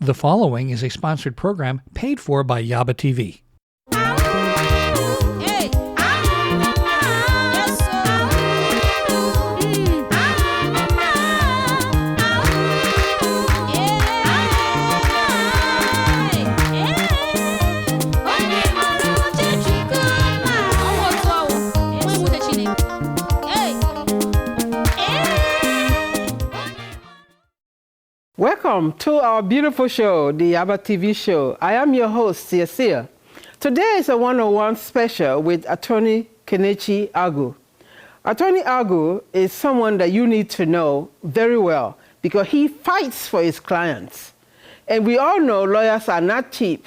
The following is a sponsored program paid for by Yaba TV. Welcome to our beautiful show, the Yaba TV show. I am your host, Sia. Today is a one-on-one special with Attorney Kenichi Agu. Attorney Agu is someone that you need to know very well because he fights for his clients. And we all know lawyers are not cheap.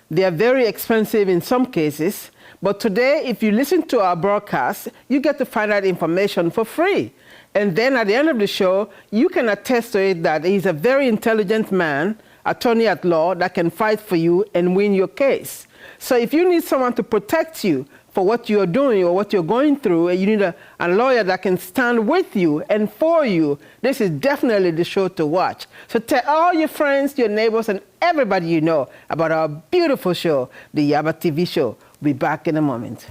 They are very expensive in some cases. But today, if you listen to our broadcast, you get to find out information for free. And then at the end of the show, you can attest to it that he's a very intelligent man, attorney at law, that can fight for you and win your case. So if you need someone to protect you for what you're doing or what you're going through, and you need a lawyer that can stand with you and for you, this is definitely the show to watch. So tell all your friends, your neighbors, and everybody you know about our beautiful show, the Yaba TV show. We'll be back in a moment.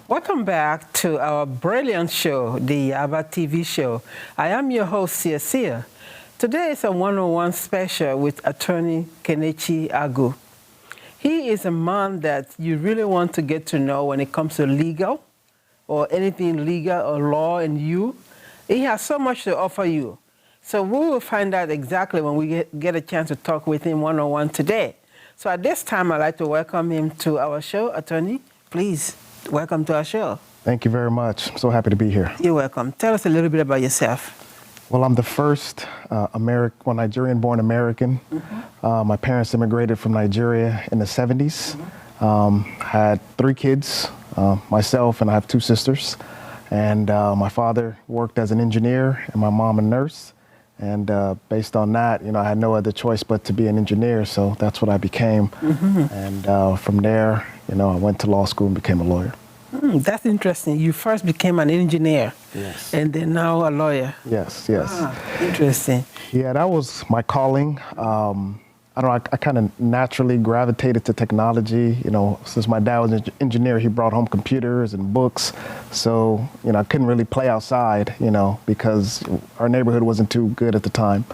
Welcome back to our brilliant show, the Yaba TV show. I am your host, Sia. Today is a one-on-one special with Attorney Kenichi Agu. He is a man that you really want to get to know when it comes to legal or anything legal or law and you. He has so much to offer you. So we will find out exactly when we get a chance to talk with him one-on-one today. So at this time, I'd like to welcome him to our show. Attorney, please. Welcome to our show. Thank you very much. I'm so happy to be here. You're welcome. Tell us a little bit about yourself. Well, I'm the first Nigerian-born American. Mm-hmm. My parents immigrated from Nigeria in the 70s. Mm-hmm. Had 3 kids, myself, and I have 2 sisters. And my father worked as an engineer and my mom a nurse. And based on that, I had no other choice but to be an engineer. So that's what I became. Mm-hmm. And from there, I went to law school and became a lawyer. That's interesting. You first became an engineer. Yes. And then now a lawyer. Yes. Interesting. Yeah, that was my calling. I kind of naturally gravitated to technology. Since my dad was an engineer, he brought home computers and books. So, I couldn't really play outside, because our neighborhood wasn't too good at the time.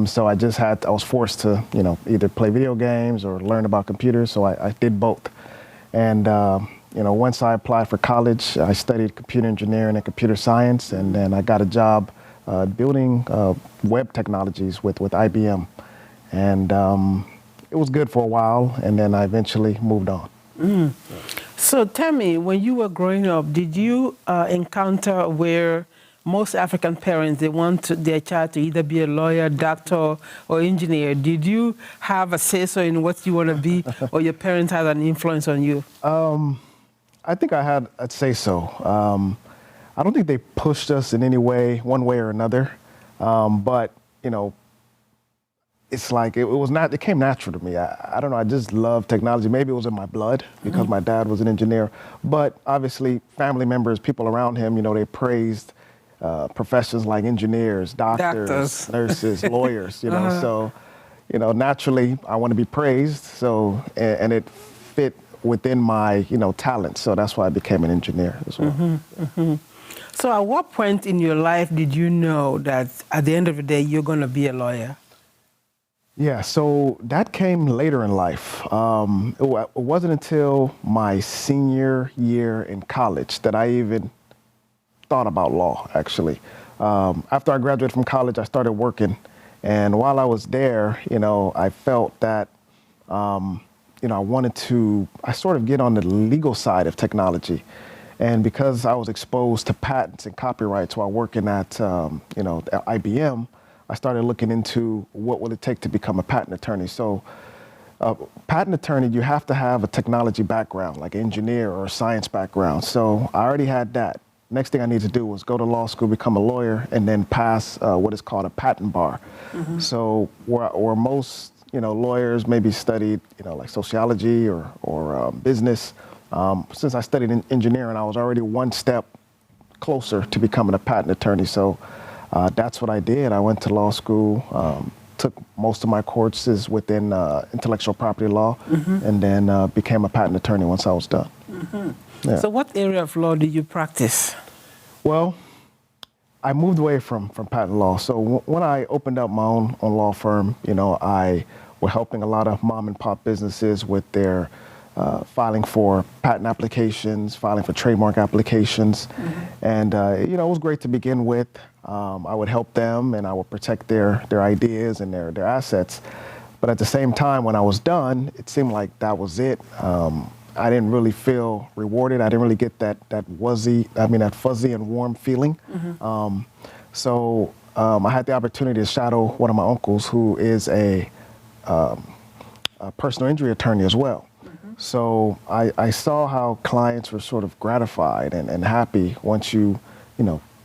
So I was forced to, either play video games or learn about computers. So I did both. And, once I applied for college, I studied computer engineering and computer science. And then I got a job building web technologies with IBM. And it was good for a while, and then I eventually moved on. Mm. So tell me, when you were growing up, did you encounter where most African parents, they want their child to either be a lawyer, doctor, or engineer? Did you have a say-so in what you want to be, or your parents had an influence on you? I think I had a say-so. I don't think they pushed us in any way, one way or another, but, it's like it came natural to me. I don't know, I just love technology. Maybe it was in my blood because my dad was an engineer. But obviously, family members, people around him, they praised professions like engineers, doctors. Nurses, lawyers, So, naturally, I want to be praised. So, and it fit within my, talent. So that's why I became an engineer as well. Mm-hmm, mm-hmm. So at what point in your life did you know that at the end of the day, you're going to be a lawyer? Yeah, so that came later in life. It wasn't until my senior year in college that I even thought about law, actually. After I graduated from college, I started working. And while I was there, I felt that, I sort of get on the legal side of technology. And because I was exposed to patents and copyrights while working at, IBM, I started looking into what will it take to become a patent attorney. So patent attorney, you have to have a technology background, like engineer or a science background. So I already had that. Next thing I needed to do was go to law school, become a lawyer, and then pass what is called a patent bar. Mm-hmm. So where most lawyers maybe studied like sociology or business, since I studied engineering, I was already one step closer to becoming a patent attorney. So that's what I did. I went to law school, took most of my courses within intellectual property law, and then became a patent attorney once I was done. Yeah. So what area of law do you practice? Well, I moved away from patent law. So when I opened up my own law firm, I was helping a lot of mom and pop businesses with their filing for patent applications, filing for trademark applications. And, it was great to begin with. I would help them and I would protect their ideas and their assets. But at the same time, when I was done, it seemed like that was it. I didn't really feel rewarded. I didn't really get that fuzzy and warm feeling. So I had the opportunity to shadow one of my uncles who is a personal injury attorney as well. So I saw how clients were sort of gratified and happy once you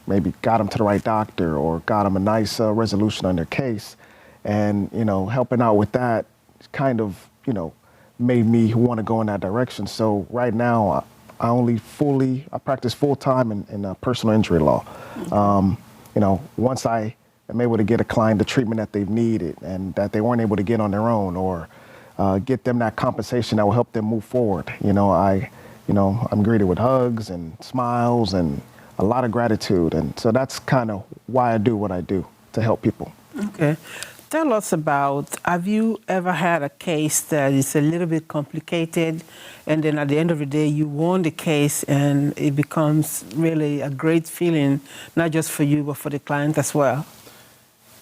maybe got them to the right doctor or got them a nice resolution on their case. And, helping out with that kind of, made me want to go in that direction. So right now, I practice full time in personal injury law. Once I am able to get a client the treatment that they've needed and that they weren't able to get on their own, or get them that compensation that will help them move forward. I'm greeted with hugs and smiles and a lot of gratitude. And so that's kind of why I do what I do, to help people. Okay. Tell us about, have you ever had a case that is a little bit complicated, and then at the end of the day, you won the case and it becomes really a great feeling, not just for you, but for the client as well?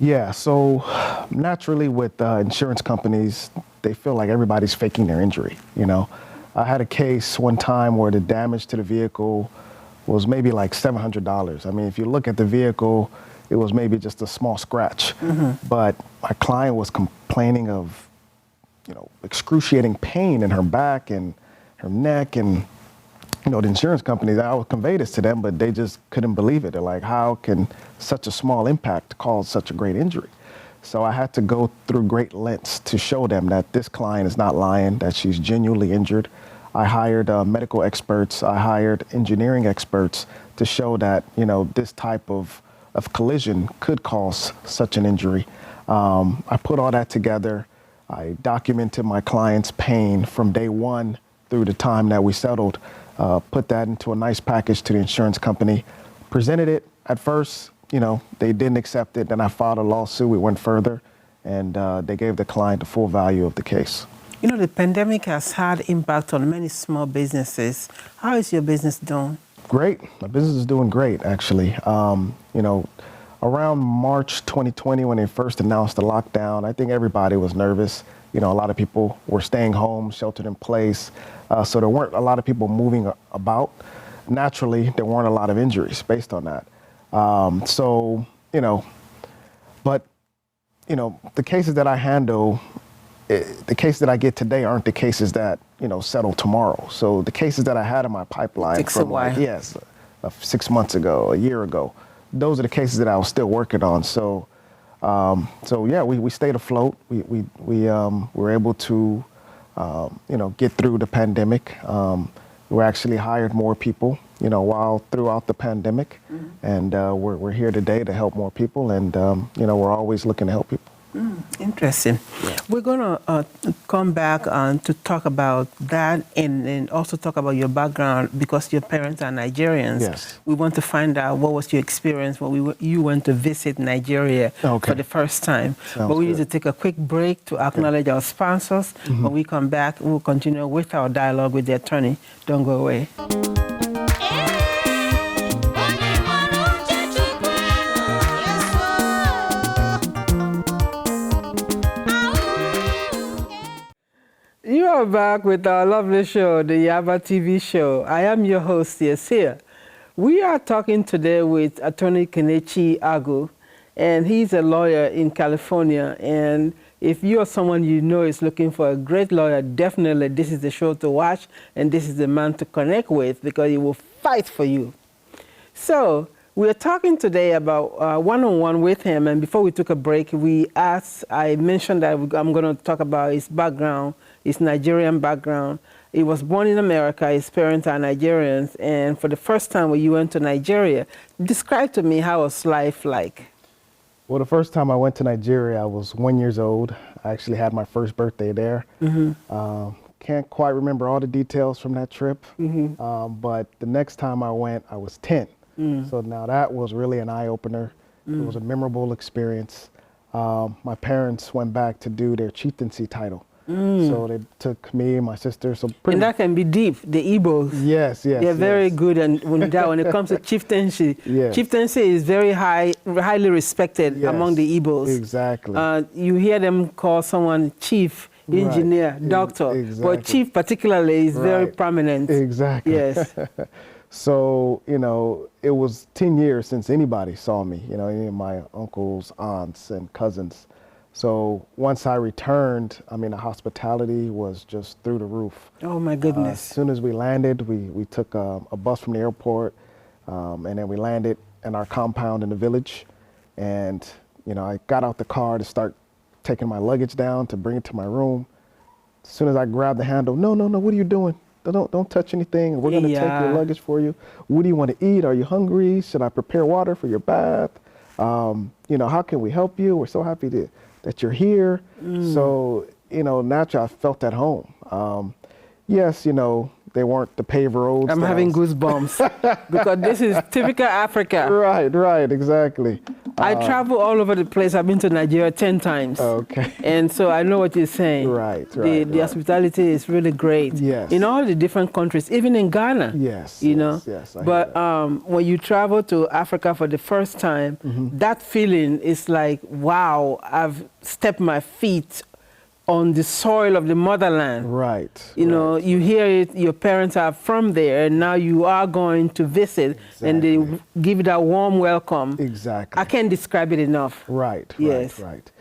Yeah, so naturally with insurance companies, they feel like everybody's faking their injury. I had a case one time where the damage to the vehicle was maybe like $700. I mean, if you look at the vehicle, it was maybe just a small scratch. But my client was complaining of, excruciating pain in her back and her neck. And, the insurance companies, I would convey this to them, but they just couldn't believe it. They're like, how can such a small impact cause such a great injury? So I had to go through great lengths to show them that this client is not lying, that she's genuinely injured. I hired medical experts. I hired engineering experts to show that, this type of collision could cause such an injury. I put all that together. I documented my client's pain from day one through the time that we settled, put that into a nice package to the insurance company, presented it. At first, they didn't accept it. Then I filed a lawsuit. We went further, and they gave the client the full value of the case. The pandemic has had impact on many small businesses. How is your business doing? Great. My business is doing great, actually. Around March 2020, when they first announced the lockdown, I think everybody was nervous. A lot of people were staying home, sheltered in place. So there weren't a lot of people moving about. Naturally, there weren't a lot of injuries based on that. The cases that I handle, the cases that I get today aren't the cases that, settle tomorrow. So the cases that I had in my pipeline from 6 months ago, a year ago, those are the cases that I was still working on. So we stayed afloat. We were able to, get through the pandemic. We actually hired more people, throughout the pandemic. And we're here today to help more people. And, we're always looking to help people. Interesting. Yeah. We're going to come back to talk about that and also talk about your background, because your parents are Nigerians. Yes. We want to find out what was your experience when you went to visit Nigeria for the first time. Sounds but we good. need to take a quick break to acknowledge our sponsors. When we come back, we'll continue with our dialogue with the attorney. Don't go away. You are back with our lovely show, the Yaba TV show. I am your host, Yesir. We are talking today with attorney Kenichi Agu, and he's a lawyer in California. And if you are someone you know is looking for a great lawyer, definitely this is the show to watch, and this is the man to connect with, because he will fight for you. So we are talking today about one-on-one with him, and before we took a break, I mentioned that I'm going to talk about his background, his Nigerian background. He was born in America. His parents are Nigerians. And for the first time when you went to Nigeria, describe to me how was life like? Well, the first time I went to Nigeria, I was 1 year old. I actually had my first birthday there. Can't quite remember all the details from that trip, but the next time I went, I was 10. So now that was really an eye-opener. It was a memorable experience. My parents went back to do their chieftaincy title. So they took me and my sister. So and that can be deep, the Igbos. Yes, yes. They're very good, and when it comes to chieftaincy, chieftaincy is very highly respected among the Igbos. Exactly. You hear them call someone chief, engineer, doctor, but chief particularly is very prominent. Exactly. Yes. So, you know, it was 10 years since anybody saw me, you know, any of my uncles, aunts, and cousins. So once I returned, I mean, the hospitality was just through the roof. Oh, my goodness. As soon as we landed, we took a bus from the airport, and then we landed in our compound in the village. And, you know, I got out the car to start taking my luggage down to bring it to my room. As soon as I grabbed the handle, no, what are you doing? Don't touch anything. We're going to take your luggage for you. What do you want to eat? Are you hungry? Should I prepare water for your bath? You know, how can we help you? We're so happy that you're here. So, you know, naturally I felt at home. Yes, you know, they weren't the paved roads. I'm having goosebumps because this is typical Africa. Right, exactly. I travel all over the place. I've been to Nigeria 10 times. Okay. And so I know what you're saying. Right. The hospitality is really great. Yes. In all the different countries, even in Ghana. Yes. You know. Yes. But when you travel to Africa for the first time, that feeling is like, wow, I've stepped my feet on the soil of the motherland. Right. You know, you hear it, your parents are from there, and now you are going to visit, and they give you that warm welcome. Exactly. I can't describe it enough. Right. Yes. Right.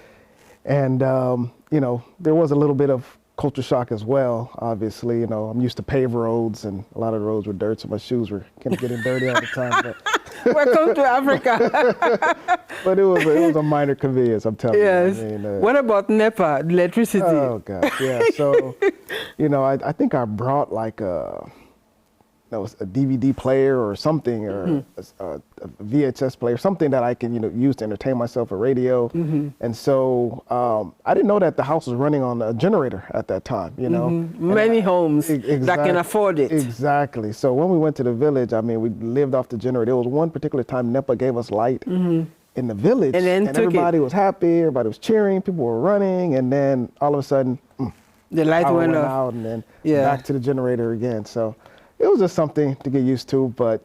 And, you know, there was a little bit of culture shock as well, obviously. You know, I'm used to paved roads, and a lot of the roads were dirt, so my shoes were kind of getting dirty all the time. But welcome to Africa. But it was a minor convenience, I'm telling you. I mean, what about NEPA, electricity? Oh, God, yeah. So, you know, I think I brought like a DVD player or something, or a VHS player, something that I can, you know, use to entertain myself, a radio. And so I didn't know that the house was running on a generator at that time, you know. Many homes that can afford it. Exactly. So when we went to the village, I mean, we lived off the generator. There was one particular time NEPA gave us light in the village, and everybody was happy, everybody was cheering, people were running, and then all of a sudden, the light went out, and then back to the generator again. So it was just something to get used to, but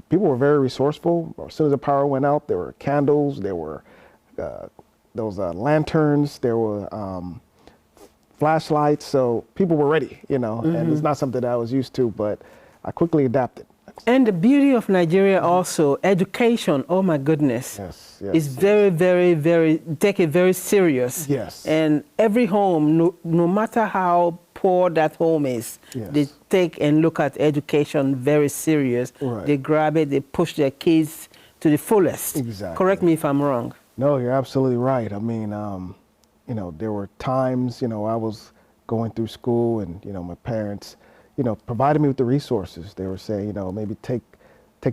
people were very resourceful. As soon as the power went out, there were candles, there were those lanterns, there were flashlights, so people were ready, you know, and it's not something that I was used to, but I quickly adapted. And the beauty of Nigeria also, education, oh my goodness, is very, very, very, take it very serious. Yes. And every home, no matter how poor that home is, they take and look at education very serious. They grab it, they push their kids to the fullest. Exactly. Correct me if I'm wrong. No, you're absolutely right. I mean, you know, there were times, you know, I was going through school and, you know, my parents, you know, provided me with the resources. They were saying, you know, maybe take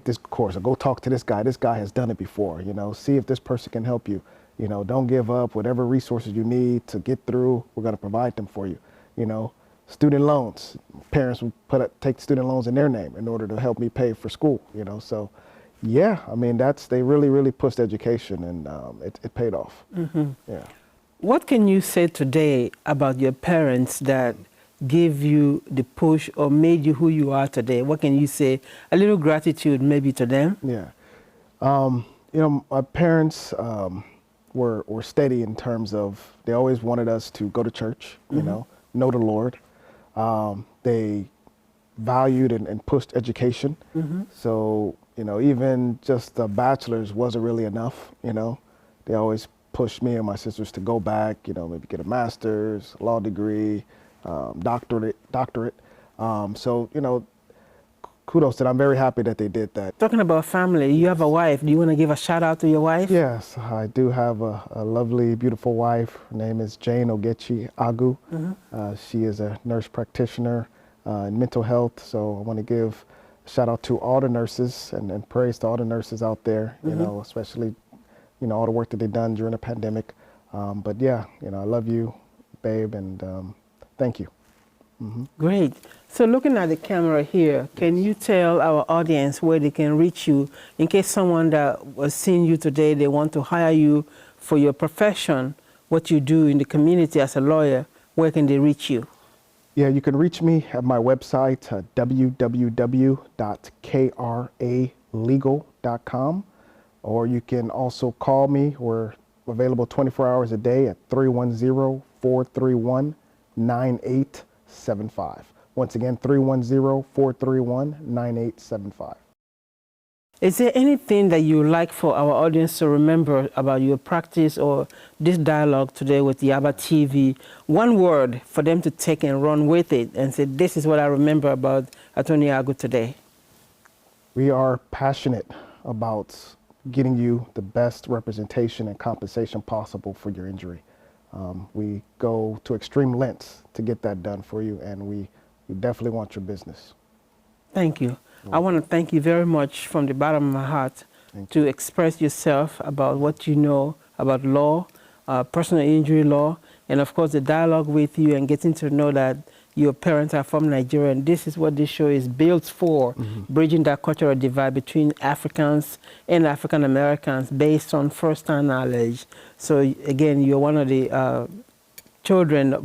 this course or go talk to this guy. This guy has done it before, you know, see if this person can help you. You know, don't give up. Whatever resources you need to get through, we're going to provide them for you. You know, student loans. Parents would take student loans in their name in order to help me pay for school, you know. So, yeah, I mean, they really, really pushed education, and it paid off. Yeah. What can you say today about your parents that gave you the push or made you who you are today? What can you say? A little gratitude maybe to them? Yeah. You know, my parents were steady in terms of they always wanted us to go to church, you know the Lord. They valued and pushed education. So, you know, even just a bachelor's wasn't really enough, you know. They always pushed me and my sisters to go back, you know, maybe get a master's, law degree, doctorate. So, you know, kudos to them. I'm very happy that they did that. Talking about family, you have a wife. Do you want to give a shout out to your wife? Yes, I do have a lovely, beautiful wife. Her name is Jane Ogechi Agu. She is a nurse practitioner. in mental health. So I want to give a shout out to all the nurses and praise to all the nurses out there, you know, especially, you know, all the work that they've done during the pandemic. But yeah, you know, I love you, babe, and thank you. Great. So looking at the camera here, can you tell our audience where they can reach you in case someone that was seeing you today, they want to hire you for your profession, what you do in the community as a lawyer, where can they reach you? Yeah, you can reach me at my website, www.kralegal.com, or you can also call me. We're available 24 hours a day at 310-431-9875. Once again, 310-431-9875. Is there anything that you like for our audience to remember about your practice or this dialogue today with Yaba TV? One word for them to take and run with it and say, this is what I remember about Attorney Agu today. We are passionate about getting you the best representation and compensation possible for your injury. We go to extreme lengths to get that done for you, and we definitely want your business. Thank you. I want to thank you very much from the bottom of my heart to express yourself about what you know about law, personal injury law, and of course the dialogue with you and getting to know that your parents are from Nigeria, and this is what this show is built for, bridging that cultural divide between Africans and African Americans based on first-hand knowledge. So again, you're one of the children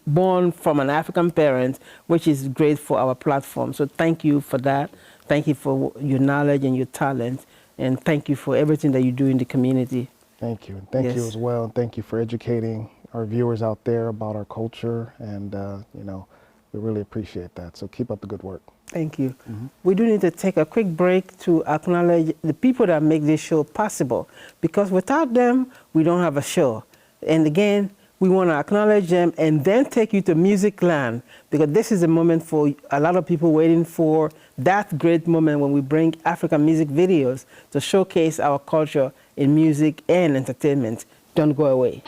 born from an African parent, which is great for our platform. So thank you for that. Thank you for your knowledge and your talent, and thank you for everything that you do in the community. Thank you, and thank you as well, and thank you for educating our viewers out there about our culture, and you know, we really appreciate that. So keep up the good work. Thank you. We do need to take a quick break to acknowledge the people that make this show possible, because without them, we don't have a show. And again, we want to acknowledge them and then take you to Music Land, because this is a moment for a lot of people waiting for that great moment when we bring African music videos to showcase our culture in music and entertainment. Don't go away.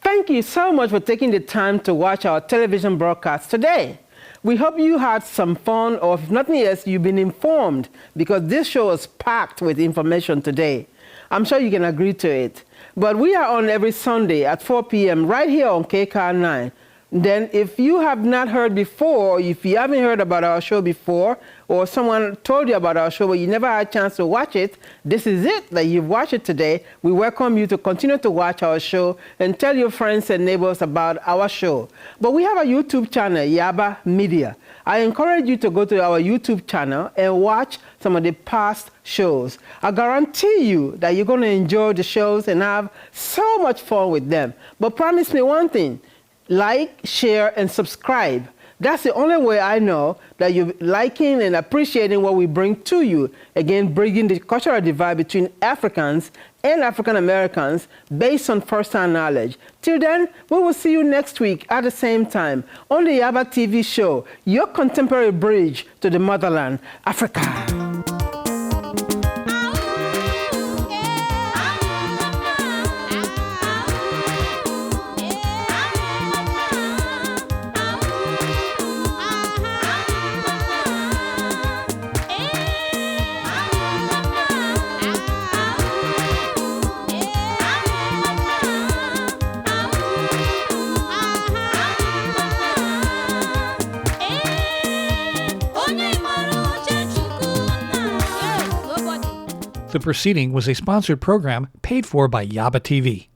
Thank you so much for taking the time to watch our television broadcast today. We hope you had some fun, or if nothing else, you've been informed, because this show is packed with information today. I'm sure you can agree to it. But we are on every Sunday at 4 p.m. right here on KCAR 9. Then if you have not heard before, or if you haven't heard about our show before, or someone told you about our show but you never had a chance to watch it, this is it, that you've watched it today. We welcome you to continue to watch our show and tell your friends and neighbors about our show. But we have a YouTube channel, Yaba Media. I encourage you to go to our YouTube channel and watch some of the past shows. I guarantee you that you're going to enjoy the shows and have so much fun with them. But promise me one thing: like, share, and subscribe. That's the only way I know that you're liking and appreciating what we bring to you. Again, bridging the cultural divide between Africans and African Americans based on first-hand knowledge. Till then, we will see you next week at the same time on the Yaba TV show, your contemporary bridge to the motherland, Africa. The proceeding was a sponsored program paid for by Yaba TV.